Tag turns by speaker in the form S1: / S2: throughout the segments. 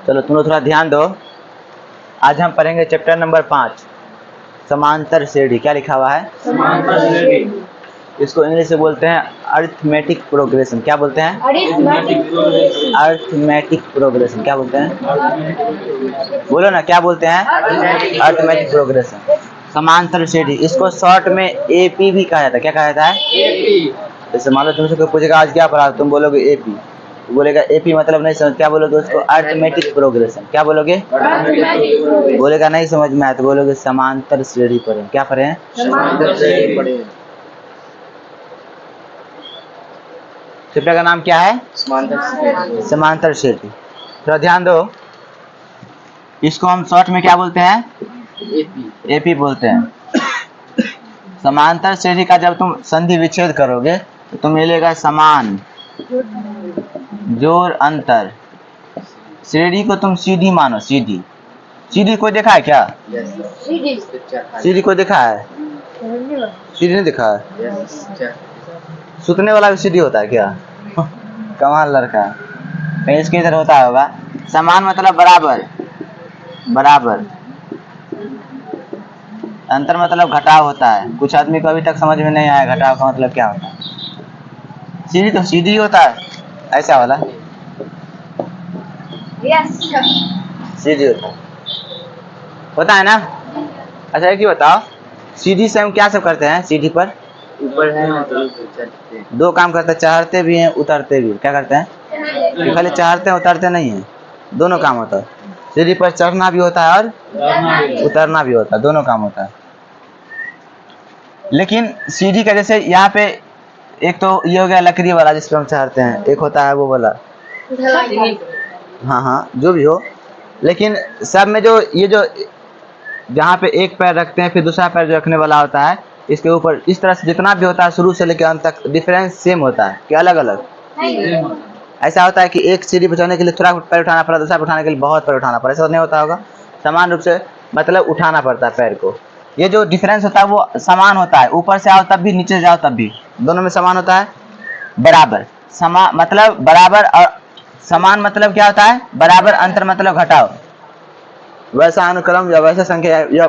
S1: चलो तुम लोग थोड़ा ध्यान दो। आज हम पढ़ेंगे चैप्टर नंबर 5, समांतर श्रेणी। क्या लिखा हुआ है?
S2: समांतर श्रेणी।
S1: इसको इंग्लिश से बोलते हैं अरिथमेटिक प्रोग्रेशन। क्या बोलते हैं? Arithmetic progression. क्या बोलते हैं? बोलो ना, क्या बोलते हैं? अरिथमेटिक प्रोग्रेशन, समांतर श्रेणी। इसको शॉर्ट में एपी भी कहा जाता है। क्या कहा जाता है?
S2: एपी।
S1: जैसे मान लो तुमसे कोई पूछेगा आज क्या पढ़ा, तुम बोलोगे एपी, बोलेगा एपी मतलब नहीं समझ, क्या बोलोगे उसको? Arithmetic progression. क्या बोलोगे? बोलेगा नहीं समझ में आया तो बोलोगे समांतर श्रेणी पढ़े। क्या पढ़े?
S2: समांतर श्रेणी पढ़े।
S1: चैप्टर का नाम क्या है? समांतर श्रेणी। थोड़ा ध्यान दो। इसको हम शॉर्ट में क्या बोलते हैं? एपी। एपी बोलते हैं। समांतर श्रेणी का जब तुम संधि विच्छेद करोगे तो तुम मिलेगा समान जोड़ अंतर। श्रेणी को तुम सीधी मानो, सीधी। सीधी कोई देखा है क्या? सीधी कोई देखा है? सीधी नहीं देखा है। सुतने वाला भी सीधी होता है क्या? कमाल लड़का है। कहीं इसके इधर होता होगा। समान मतलब बराबर, बराबर। अंतर मतलब घटाव होता है। कुछ आदमी को अभी तक समझ में नहीं आया घटाव का मतलब क्या होता है। सीधी तो सीधी होता है, ऐसा वाला सीधी होता है ना। अच्छा एक ही बताओ, सीधी से हम क्या सब करते हैं? सीधी पर
S2: ऊपर है
S1: दो काम करते हैं, चढ़ते भी हैं उतरते भी। क्या करते हैं? कि खाली चढ़ते हैं उतरते नहीं है, दोनों काम होता है। सीढ़ी पर चढ़ना भी होता है और उतरना भी होता है, दोनों काम होता है। लेकिन सीढ़ी का जैसे यहाँ पे एक तो ये हो गया लकड़ी वाला जिस पर हम चढ़ते हैं, एक होता है वो वाला, हाँ हाँ जो भी हो। लेकिन सब में जो ये जो जहाँ पे एक पैर रखते हैं फिर दूसरा पैर जो रखने वाला होता है, इसके ऊपर इस तरह से जितना भी होता है शुरू से लेकर अंत तक डिफरेंस सेम होता है कि अलग अलग? ऐसा होता है कि एक सीढ़ी पर चढ़ने के लिए थोड़ा पैर उठाना पड़ा, दूसरा उठाने के लिए बहुत पैर उठाना पड़ा, ऐसा नहीं होता होगा? समान रूप से मतलब उठाना पड़ता है पैर को। ये जो डिफरेंस होता है वो समान होता है, ऊपर से आओ तब भी नीचे से जाओ तब भी, दोनों में समान होता है, बराबर। समान मतलब बराबर, और समान मतलब क्या होता है? बराबर। अंतर मतलब घटाव। वैसा अनुक्रम या वैसा संख्या या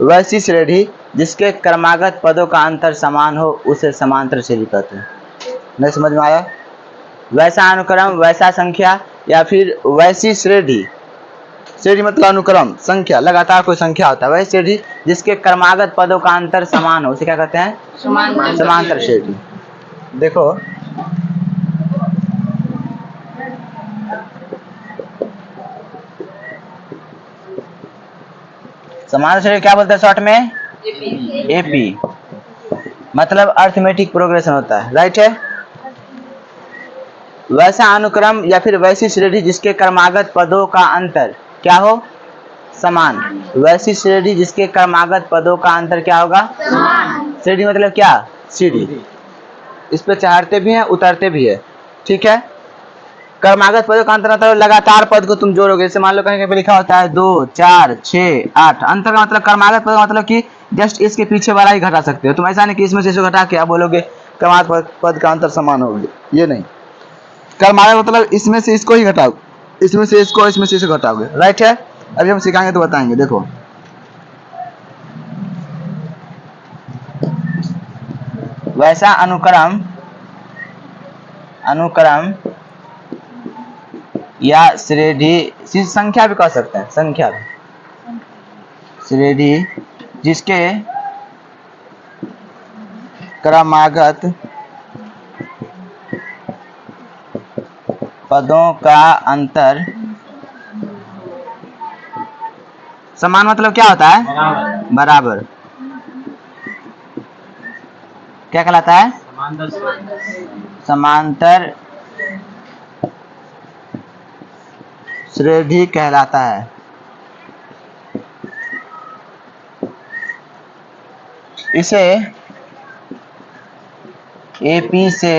S1: वैसी श्रेणी जिसके क्रमागत पदों का अंतर समान हो उसे समांतर श्रेणी कहते हैं। नहीं समझ में आया? वैसा अनुक्रम, वैसा संख्या या फिर वैसी श्रेणी। श्रेणी मतलब अनुक्रम, संख्या, लगातार कोई संख्या होता है। वही श्रेणी जिसके क्रमागत पदों का अंतर समान हो उसे क्या कहते हैं? समांतर श्रेणी। देखो समांतर श्रेणी क्या बोलते हैं शॉर्ट में? एपी। मतलब अरिथमेटिक प्रोग्रेशन होता है, राइट है। वैसा अनुक्रम या फिर वैसी श्रेणी जिसके क्रमागत पदों का अंतर क्या हो? समान। वैसी श्रेणी जिसके क्रमागत पदों का अंतर क्या होगा? श्रेणी मतलब क्या? सीढ़ी। इस पे चढ़ते भी हैं उतरते भी है, ठीक है। क्रमागत पदों का अंतर मतलब लगातार पद को तुम जोड़ोगे। जैसे मान लो कहीं पे लिखा होता है 2 4 6 8, अंतर का मतलब क्रमागत पद का मतलब कि जस्ट इसके पीछे वाला ही घटा सकते हो तुम। ऐसा नहीं कि इसमें से इसको घटा के आप बोलोगे क्रमागत पद का अंतर समान होगी, ये नहीं। क्रमागत मतलब इसमें से इसको ही घटाओ, इसमें से इसको, इसमें से इसको घटाओगे, राइट है। अभी हम सिखाएंगे तो बताएंगे। देखो वैसा अनुक्रम, अनुक्रम या श्रेणी, संख्या भी कह सकते हैं, संख्या भी, श्रेणी जिसके क्रमागत पदों का अंतर समान मतलब क्या होता है? बराबर। क्या कहलाता है? समांतर श्रेणी कहलाता है। इसे एपी से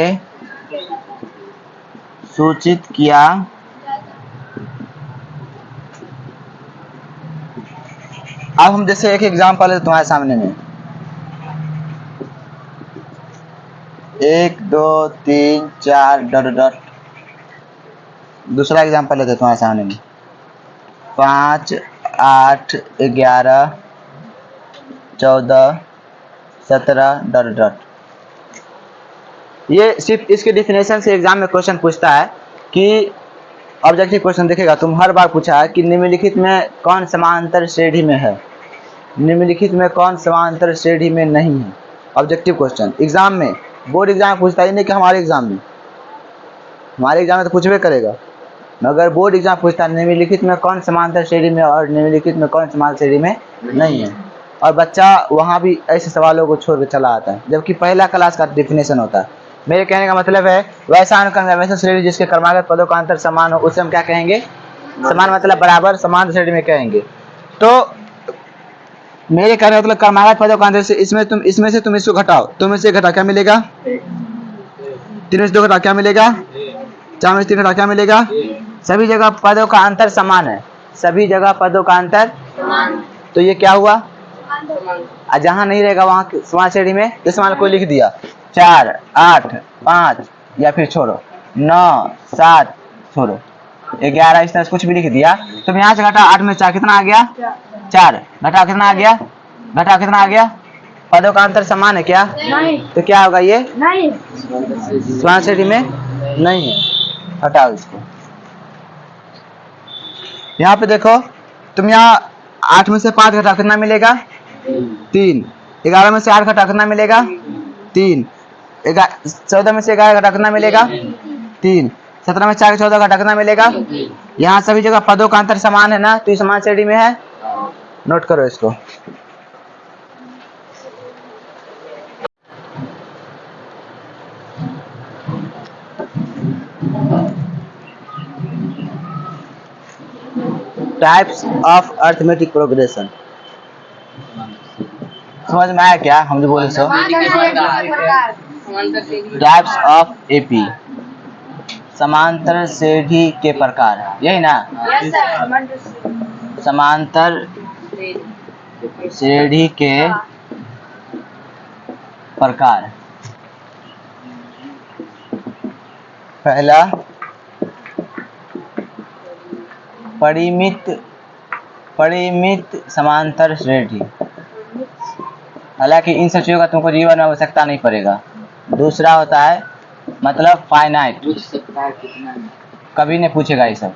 S1: सूचित किया अब हम जैसे एक एग्जांपल है तुम्हारे सामने में, 1 2 3 4 डॉट डॉट दूसरा एग्जाम्पल लेते हैं तुम्हारे सामने में। 5, 8, 11, 14, 17 डॉट डॉट। ये सिर्फ इसके डिफिनेशन से एग्जाम में क्वेश्चन पूछता है कि ऑब्जेक्टिव क्वेश्चन देखेगा तुम हर बार पूछा है कि निम्नलिखित में कौन समांतर श्रेणी में है, निम्नलिखित में कौन समांतर श्रेणी में नहीं है। ऑब्जेक्टिव क्वेश्चन एग्जाम में, बोर्ड एग्जाम में पूछता ही नहीं कि हमारे एग्जाम में, हमारे एग्जाम में तो पूछबे करेगा, मगर बोर्ड एग्जाम पूछता है निम्नलिखित में कौन समांतर श्रेणी में और निम्नलिखित में कौन समांतर श्रेणी में नहीं है। और बच्चा वहाँ भी ऐसे सवालों को छोड़ के चला आता है, जबकि पहला क्लास का डिफिनेशन होता है। मेरे कहने का मतलब है वैसा अनुक्रम वैसा श्रेणी जिसके क्रमागत पदों का अंतर समान हो उसे हम क्या कहेंगे, समान मतलब बराबर, समान श्रेणी में कहेंगे। तो मेरे कहने का मतलब क्रमागत पदों का अंतर से इसमें से तुम इसको घटाओ, तुम इसे घटा क्या मिलेगा, 3 में से 2 घटा क्या मिलेगा, 4 में से 3 घटा क्या मिलेगा। सभी जगह पदों का अंतर समान है, सभी जगह पदों का अंतर, तो ये क्या हुआ, और जहाँ नहीं रहेगा वहाँ समान श्रेणी में, जैसे मान लो कोई लिख दिया 4, 8, 5 या फिर छोड़ो 9, 7 छोड़ो 11, इस तरह से कुछ भी लिख दिया, तुम यहाँ से घटा 8 में 4 कितना आ गया, 4 घटा कितना आ गया, घटा कितना आ गया, पदों का अंतर समान है क्या,
S3: नहीं
S1: तो क्या होगा ये
S3: नहीं
S1: समान श्रेणी में नहीं है, हटाओ इसको। यहाँ पे देखो तुम यहाँ 8 में से 5 घटा कितना मिलेगा, 3, 11 में से 8 घटा कितना मिलेगा, 3, 14 में से 11 घटा कितना मिलेगा, 3, 17 में 4 14 घटा कितना मिलेगा। यहाँ सभी जगह पदों का अंतर समान है ना, तो ये समान श्रेणी में है, नोट करो इसको। टाइप्स ऑफ अर्थमेटिक प्रोग्रेशन, समझ में आया क्या हम जो बोले सो। टाइप्स ऑफ एपी, समांतर श्रेणी के प्रकार, यही ना, समांतर श्रेणी के प्रकार। पहला परिमित समांतर श्रेणी, हालांकि इन सब चीजों का तुमको जीवन में आवश्यकता नहीं पड़ेगा। दूसरा होता है मतलब फाइनाइट, कभी नहीं पूछेगा ये सब,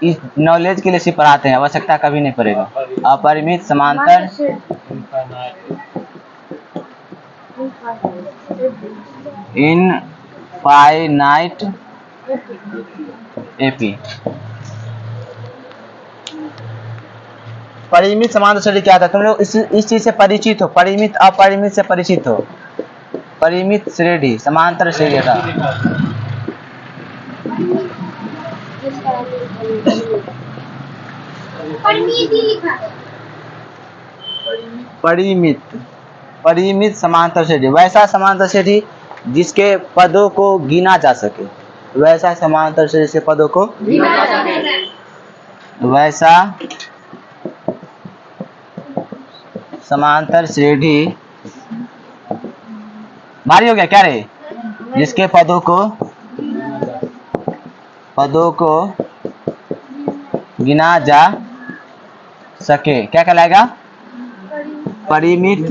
S1: इस नॉलेज के लिए सिर्फ पढ़ाते हैं, आवश्यकता कभी नहीं पड़ेगा। अपरिमित समांतर, इनफाइनाइट एपी। परिमित समांतर श्रेणी क्या था, तुम लोग इस चीज से परिचित हो, परिमित अपरिमित से परिचित हो। परिमित श्रेणी समांतर श्रेणी था, परिमित समांतर श्रेणी, वैसा समांतर श्रेणी जिसके पदों को गिना जा सके, वैसा समांतर श्रेणी से पदों को वैसा समांतर श्रेणी, भारी हो गया क्या रे, जिसके पदों को गिना जा सके, क्या कहलाएगा, परिमित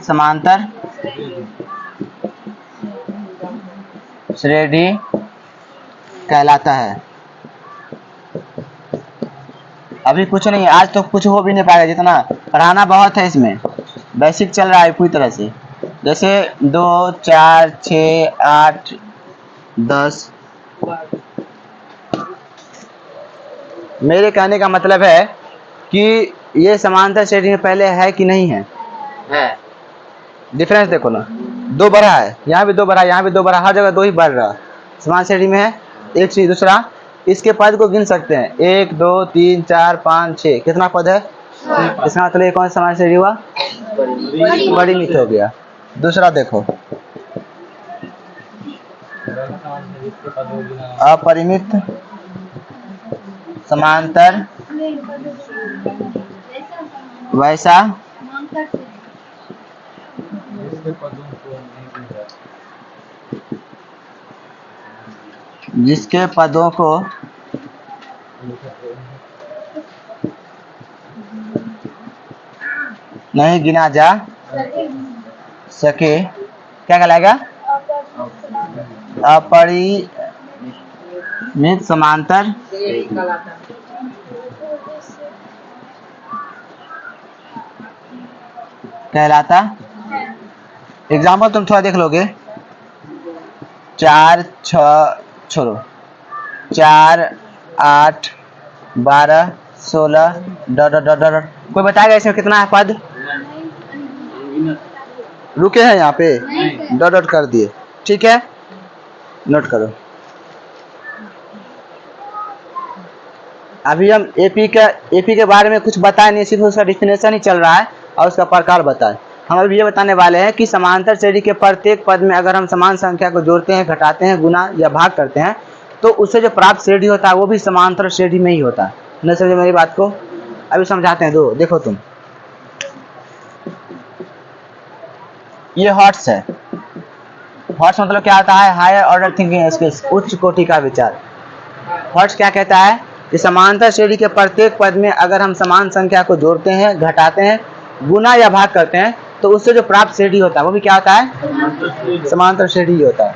S1: समांतर श्रेणी कहलाता है। अभी कुछ नहीं, आज तो कुछ हो भी नहीं पाएगा, जितना पढ़ाना बहुत है इसमें, बेसिक चल रहा है पूरी तरह से, जैसे 2, 4, 6, 8, 10। मेरे कहने का मतलब है कि ये समांतर श्रेणी में पहले है कि नहीं है, डिफरेंस देखो ना, 2 बढ़ा है, यहाँ भी 2 बढ़ा, यहाँ भी 2 बढ़ा, हर जगह 2 ही बढ़ रहा, समान श्रेणी में है। एक चीज, दूसरा इसके पद को गिन सकते हैं, 1, 2, 3, 4, 5, 6, कितना पद है, इसका मतलब ये कौन सा समान श्रेणी हुआ, परिमित हो गया। दूसरा देखो अपरिमित समांतर, वैसा जिसके पदों को नहीं गिना जा सके क्या कहलाएगा? अपरिमित समांतर कहलाता। एग्जाम्पल तुम थोड़ा देख लोगे। 4 6 छोड़ो 4 8 12 16 डॉट डॉट डॉट डॉट। कोई बताएगा इसमें कितना है पद? रुके हैं यहाँ पे डॉट डॉट कर दिए। ठीक है, नोट करो। अभी हम एपी के बारे में कुछ बताए नहीं, सिर्फ उसका डिफिनेशन ही चल रहा है और उसका प्रकार बताए। हम अभी ये बताने वाले हैं कि समांतर श्रेणी के प्रत्येक पद में अगर हम समान संख्या को जोड़ते हैं, घटाते हैं, गुना या भाग करते हैं तो उससे जो प्राप्त श्रेणी होता है वो भी समांतर श्रेणी में ही होता है। नहीं समझे मेरी बात को? अभी समझाते हैं। देखो तुम, ये हॉट्स है। हॉट्स मतलब क्या होता है? हायर ऑर्डर थिंकिंग स्किल्स, उच्च कोटि का विचार। हॉट्स क्या कहता है कि समांतर श्रेणी के प्रत्येक पद में अगर हम समान संख्या को जोड़ते हैं, घटाते हैं, गुना या भाग करते हैं तो उससे जो प्राप्त श्रेणी होता है वो भी क्या होता है? समांतर श्रेणी होता है।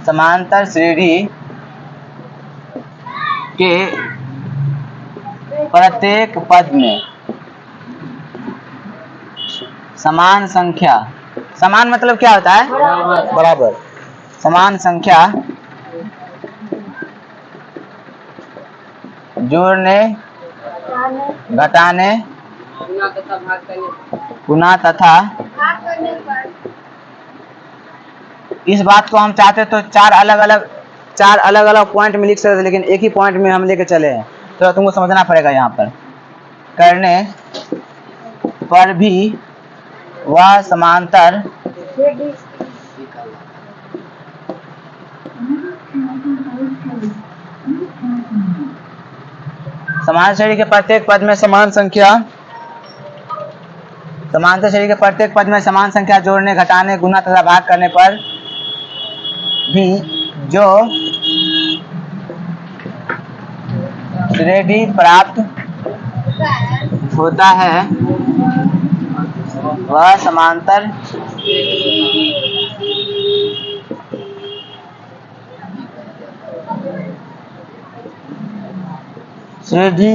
S1: समांतर श्रेणी के प्रत्येक पद में समान संख्या, समान मतलब क्या होता है? बराबर। समान संख्या जोड़ने, घटाने, गुना तथा इस बात को हम चाहते तो चार अलग अलग पॉइंट में लिख सकते थे, लेकिन एक ही पॉइंट में हम लेके चले हैं तो तुमको समझना पड़ेगा। यहाँ पर करने पर भी वह समांतर समान श्रेणी के प्रत्येक पद में समांतर श्रेणी के प्रत्येक पद में समान संख्या जोड़ने, घटाने, गुना तथा भाग करने पर भी जो श्रेणी प्राप्त होता है वह समांतर श्रेणी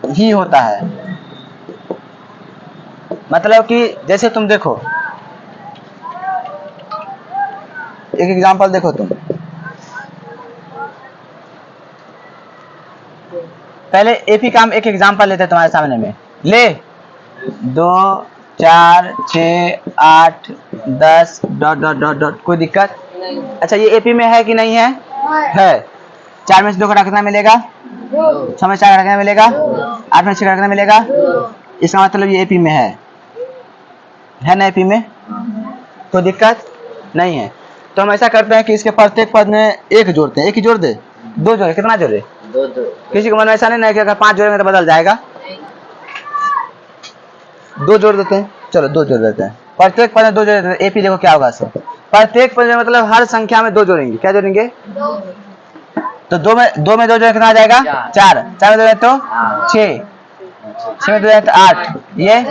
S1: ही होता है। मतलब कि जैसे तुम देखो, एक एग्जांपल देखो तुम। पहले एपी का हम एक एग्जांपल लेते हैं तुम्हारे सामने में। ले 2 4 6 8 10 डॉट डॉट डॉट डॉट। कोई दिक्कत? अच्छा, ये एपी में है कि नहीं है? है। 4 में से 2 घटा कितना मिलेगा? 6 में से 4 घटा कितना मिलेगा? 8 में से 6 घटा कितना मिलेगा? इसका मतलब ये एपी में है ना? एपी में कोई दिक्कत नहीं है। तो हम ऐसा करते हैं कि इसके प्रत्येक पद में एक जोड़ते हैं। एक ही जोड़ दे? 2 जोड़े? कितना जोड़े?
S2: 2
S1: किसी को मन में ऐसा नहीं कि अगर 5 जोड़ेंगे तो बदल जाएगा। 2 जोड़ देते हैं। चलो 2 जोड़ देते हैं। प्रत्येक पद में 2 जोड़ देते हैं। एपी देखो क्या होगा सर। प्रत्येक पद में मतलब हर संख्या में 2 जोड़ेंगे। क्या जोड़ेंगे? तो 2 में 2 जोड़े कितना आ जाएगा? 4। 4 में 2 जोड़े तो 6। 6 में 2 जोड़े तो 8। ये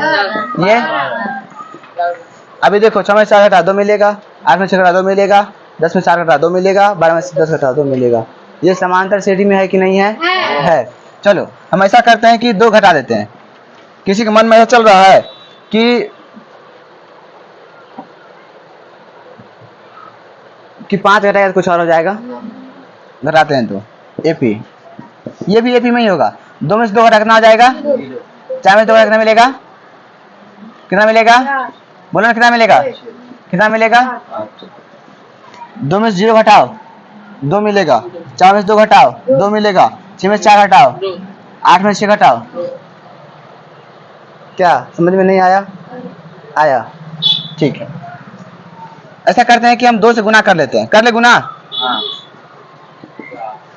S1: अभी देखो 6 में 4 घटा 2 मिलेगा, 8 में 6 घटा 2 मिलेगा, 10 में 4 घटा 2 मिलेगा, 12 में 10 घटा 2 मिलेगा। ये समांतर श्रेणी में है कि नहीं है? है। चलो हम ऐसा करते हैं कि 2 घटा देते हैं। किसी के मन में ऐसा चल रहा है कि 5 घटाएगा तो कुछ और हो जाएगा। घटाते हैं तो एपी, ये भी एपी में ही होगा। 2 में से 2 घटा कितना हो जाएगा? 4 में से 2 घटा कितना मिलेगा? कितना मिलेगा? बोलो ना, कितना मिलेगा? कितना मिलेगा? 2 में से 0 घटाओ 2 मिलेगा। 4 में से 2 घटाओ 2 मिलेगा। 6 में से 4 घटाओ 8 में से 6 घटाओ। क्या समझ में नहीं आया? आया? ठीक है। ऐसा करते हैं कि हम 2 से गुना कर लेते हैं। कर ले गुना।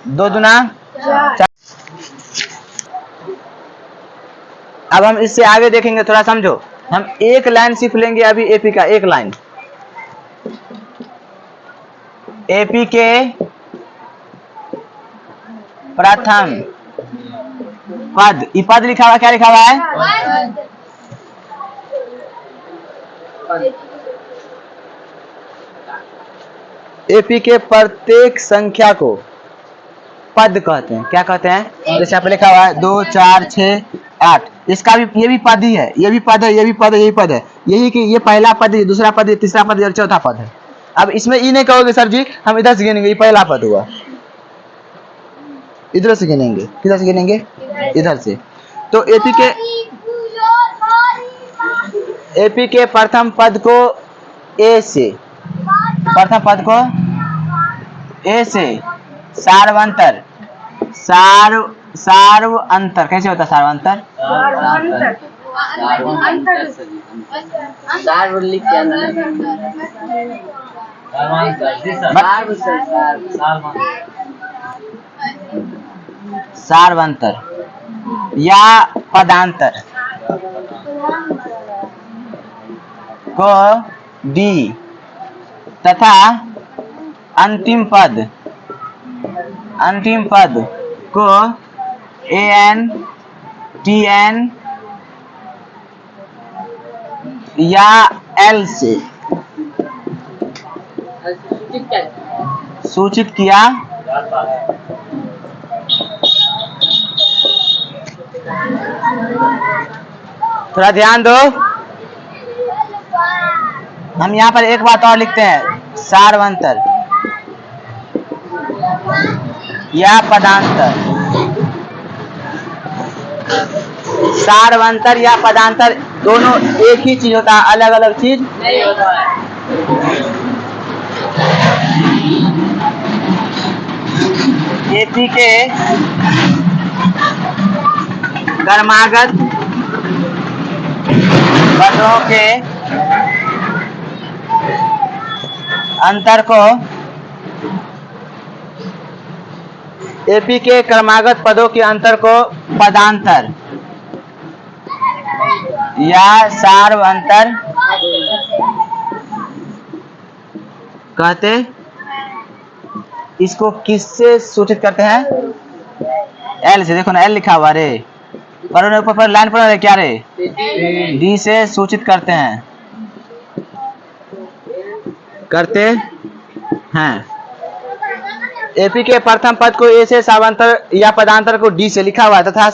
S1: 2 दुना 4। अब हम इससे आगे देखेंगे, थोड़ा समझो। हम एक लाइन सिर्फ लेंगे अभी एपी का, एक लाइन। एपी के प्रथम पद, ई पद लिखा हुआ, क्या लिखा हुआ है? एपी के प्रत्येक संख्या को पद कहते हैं। क्या कहते हैं? जैसे यहाँ पे लिखा हुआ है 2 4 6 8, इसका भी, ये भी पद ही है, ये भी पद है, ये भी पद है, यही पद है। यही कि ये पहला पद है, दूसरा पद है, तीसरा पद है और चौथा पद है। अब इसमें ई नहीं कहोगे सर जी, हम इधर से गिनेंगे, ये पहला पद हुआ, इधर से गिनेंगे। किधर से गिनेंगे? इधर से। तो एपी के प्रथम पद को ए से, प्रथम पद को ए से सार्वंतर, सार्व अंतर कैसे होता है? सार्वंतर सार्वंतर या पदांतर को डी तथा अंतिम पद को एन टीएन या एल से सूचित किया थोड़ा ध्यान दो। हम यहाँ पर एक बात और लिखते हैं, सार्वंतर या पदांतर। सार्वंतर या पदांतर दोनों एक ही चीज होता है, अलग अलग चीज नहीं होता है। एपी के क्रमागत पदों के अंतर को, एपी के क्रमागत पदों के अंतर को पदांतर या सार्वंतर कहते। इसको किससे सूचित करते हैं? एल से। देखो ना, एल लिखा हुआ रे, पर ऊपर लाइन पर क्या रे? डी से सूचित करते हैं, करते हैं। एपी के प्रथम पद को ए से, सार्वंतर या पदांतर को डी से लिखा हुआ है तथा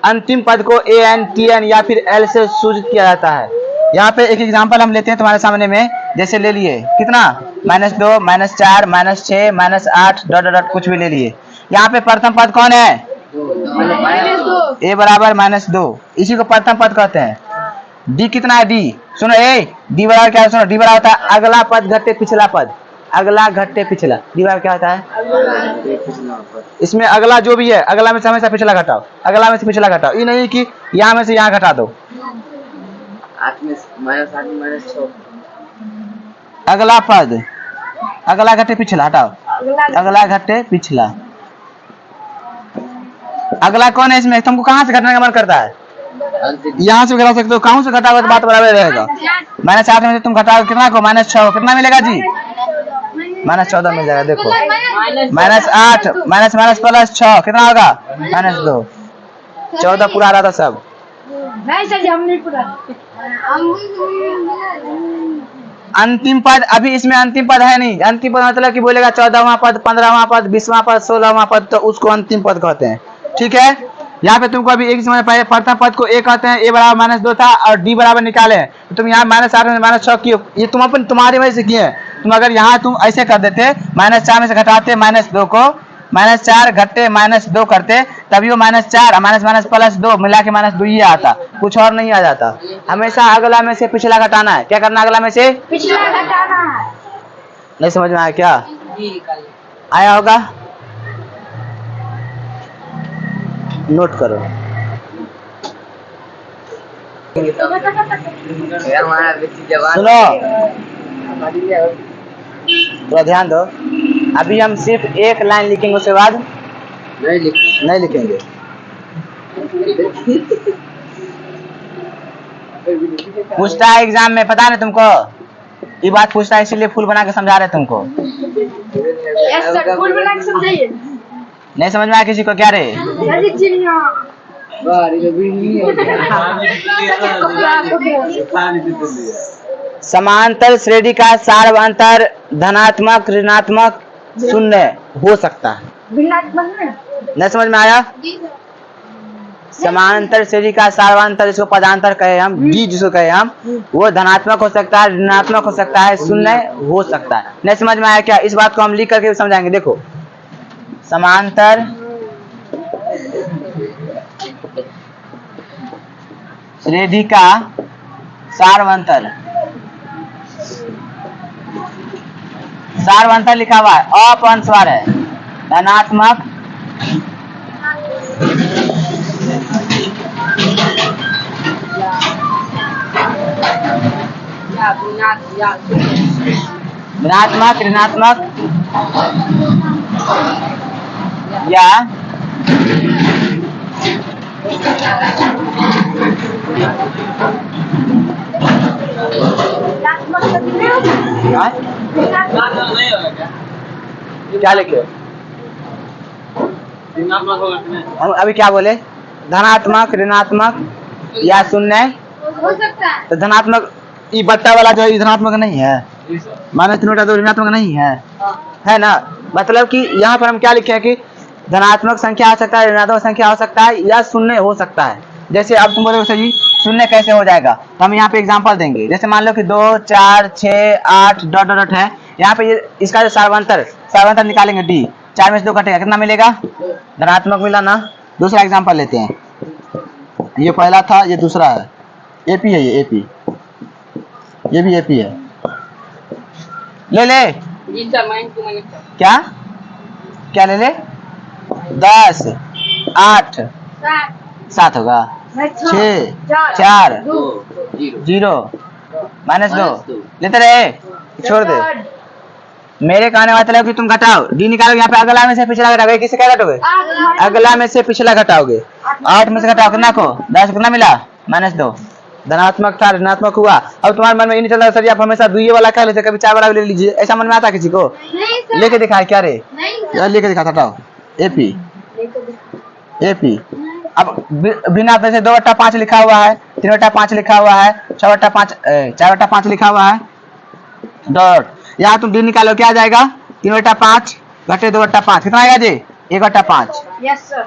S1: अंतिम पद को ए एन टी एन या फिर एल से सूचित किया जाता है। यहाँ पे एक एग्जांपल हम लेते हैं तुम्हारे सामने में, जैसे ले लिए कितना, -2 -4 -6 -8 डॉट डॉट कुछ भी ले लिए। यहाँ पे प्रथम पद कौन है? ए बराबर -2, इसी को प्रथम पद कहते हैं। डी कितना है? डी सुनो, ए डी बराबर क्या है? सुनो, डी बराबर होता है अगला पद घटे पिछला पद, अगला घटे पिछला। डी बराबर क्या होता है? इसमें अगला जो भी है, अगला में से हमेशा पिछला घटाओ, अगला में से पिछला घटाओ। ये नहीं कि यहाँ में से यहाँ घटा दो।
S2: 8 में -6
S1: अगला पद, अगला घटे पिछला हटाओ, अगला घटे पिछला। अगला कौन है इसमें? तुमको कहाँ से घटाने का मन करता है? यहाँ से घटा सकते हो, कहाँ से घटाओगे तो बात बराबर रहेगा। -8 में से तुम घटाओगे कितना को? -6, कितना मिलेगा जी? -14 मिल जाएगा। देखो, -8 -+6 कितना होगा? -2, 14 पूरा आ रहा था सब।
S3: नहीं सर जी, हम नहीं पूरा।
S1: अंतिम पद, अभी इसमें अंतिम पद है नहीं। अंतिम पद मतलब कि बोलेगा 14वां पद, 15वां पद, 20वां पद, 16वां पद, तो उसको अंतिम पद कहते हैं। ठीक है, यहाँ पे तुमको अभी एक समझ पाए, प्रथम पद को ए कहते हैं, ए बराबर -2 था और डी बराबर निकाले, तो तुम यहाँ -8 में -6 किए, ये तुम अपन तुम्हारी वजह से किए। तुम अगर यहाँ तुम ऐसे कर देते, -4 में से घटाते -2 को, -4 घटे -2 करते, तभी वो -4 -+2 मिला के -2 ही आता, कुछ और नहीं आ जाता। हमेशा अगला में से पिछला घटाना है। क्या करना? अगला में से
S3: पिछला घटाना है।
S1: नहीं समझ में आया क्या? आया होगा, नोट करो। सुनो, थोड़ा ध्यान दो। अभी हम सिर्फ एक लाइन लिखेंगे, उसके बाद नहीं लिखेंगे। पूछता है एग्जाम में, पता नहीं तुमको? ये बात पूछता है इसीलिए फूल बना के समझा रहे तुमको।
S3: यस सर, फुल बना के समझाइए।
S1: नहीं समझ में आया किसी को क्या रे?
S3: सर जी चिड़िया।
S1: समांतर श्रेणी का सार्वंतर धनात्मक ऋणात्मक शून्य हो सकता है।
S3: भिन्नात्मक में
S1: नहीं समझ में आया? समांतर श्रेणी का सार्वंतर, इसको पदांतर कहे हम, डी जिसको कहे हम, वो धनात्मक हो सकता है, ऋणात्मक हो सकता है, शून्य हो सकता है। नहीं समझ में आया क्या? इस बात को हम लिख करके समझाएंगे। देखो, समांतर श्रेणी का सार्वंतर, सार्वंतर लिखा हुआ है, अपअंशवार है, धनात्मक ऋणात्मक ऋणात्मक या हाँ? क्या लिखे? हम अभी क्या बोले? धनात्मक ऋणात्मक या शून्य
S3: हो सकता है।
S1: तो धनात्मक, ये बट्टा वाला जो है धनात्मक नहीं है, माइनस 3 बटा 2 ऋणात्मक नहीं है ना? मतलब कि यहाँ पर हम क्या लिखे हैं कि धनात्मक संख्या हो सकता है, ऋणात्मक संख्या हो सकता है, या शून्य हो सकता है। जैसे अब तुम बोलोगे सर जी शून्य कैसे हो जाएगा, तो हम यहाँ पे एग्जांपल देंगे। जैसे मान लो कि 2 4 6 8 डॉट डॉट है, यहाँ पे ये इसका जो सार्वंतर निकालेंगे डी, 4 में से 2 कटेगा, कितना मिलेगा? धनात्मक मिला ना। दूसरा एग्जांपल लेते हैं, ये पहला था, ये दूसरा है, एपी है, ये एपी, ये भी एपी है। ले ले क्या क्या ले ले? 10 8 7 होगा, 6 4 0 -2 लेते रहे, छोड़ दे। मेरे कहने का मतलब कि तुम घटाओ, डी निकालोगे, यहाँ पे अगला में से पिछला घटाओगे, किसे क्या घटाओगे? अगला में से पिछला घटाओगे। 8 में से घटाओ कितना को? 10, कितना मिला? -2। धनात्मक था, ऋणात्मक हुआ। अब तुम्हारे मन में ये नहीं चल रहा सर आप हमेशा दुइये वाला क्या लेते, कभी 4 वाला भी ले लीजिए, ऐसा मन में आता किसी को?
S3: नहीं सर,
S1: लेके दिखाए क्या रे?
S3: नहीं
S1: यार लेके दिखा, हटाओ एपी एपी। अब बिना पैसे 2/5 लिखा हुआ है, 3/5 लिखा हुआ है, 6/5 4/5 लिखा हुआ है, डॉट। यहाँ तुम डी निकालो, क्या आ जाएगा? 3/5 घटे 2/5, कितना आएगा जी? 1/5।
S3: Yes sir.